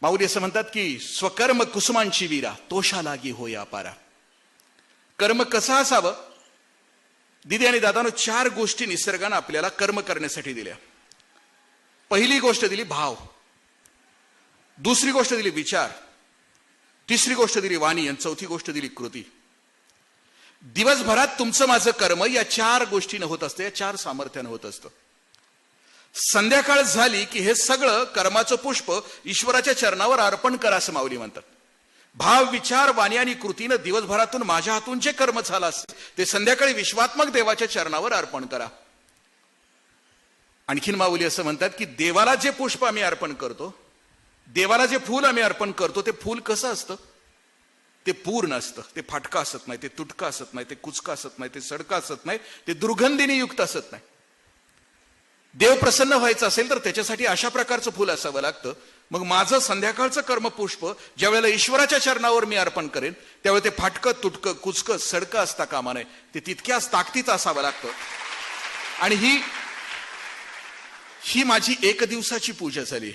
माऊली असं म्हणतात की स्वकर्म कुसुमांची वीरा तोषा लागी होया पारा. कर्म कसं असावं? दिदी आणि दादानो 4 गोष्टी निसर्गानं आपल्याला कर्म करण्यासाठी दिल्या. पहिली गोष्ट दिली भाव, दुसरी गोष्ट दिली विचार, तिसरी गोष्ट दिली वाणी आणि चौथी गोष्ट दिली कृती. दिवसभरात तुमचं माझं कर्म या 4 गोष्टीनं होत असतं, या 4 सामर्थ्यानं होत असतं. संध्याकाळ झाली की हे सगळं कर्माचं पुष्प ईश्वराच्या चरणावर अर्पण करा असं माऊली म्हणतात. भाव, विचार, वाणी आणि कृतीनं दिवसभरातून माझ्या हातून जे कर्म झालं असते ते संध्याकाळी विश्वात्मक देवाच्या चरणावर अर्पण करा. आणखीन माऊली असं म्हणतात की देवाला जे पुष्प आम्ही अर्पण करतो, देवाला जे फूल आम्ही अर्पण करतो, ते फूल कसं असतं? ते पूर्ण असतं, ते फाटका असत नाही, ते तुटका असत नाही, ते कुचका असत नाही, ते सडका असत नाही, ते दुर्गंधीने युक्त असत नाही. देव प्रसन्न व्हायचं असेल तर त्याच्यासाठी अशा प्रकारचं फूल असावं लागतं. मग माझं संध्याकाळचं कर्मपुष्प ज्या वेळेला ईश्वराच्या चरणावर मी अर्पण करेन त्यावेळेला ते फाटकं, तुटकं, कुचकं, सडकं असता कामा नये, ते तितक्याच ताकदीचं असावं लागतं. आणि ही माझी 1 दिवसाची पूजा झाली.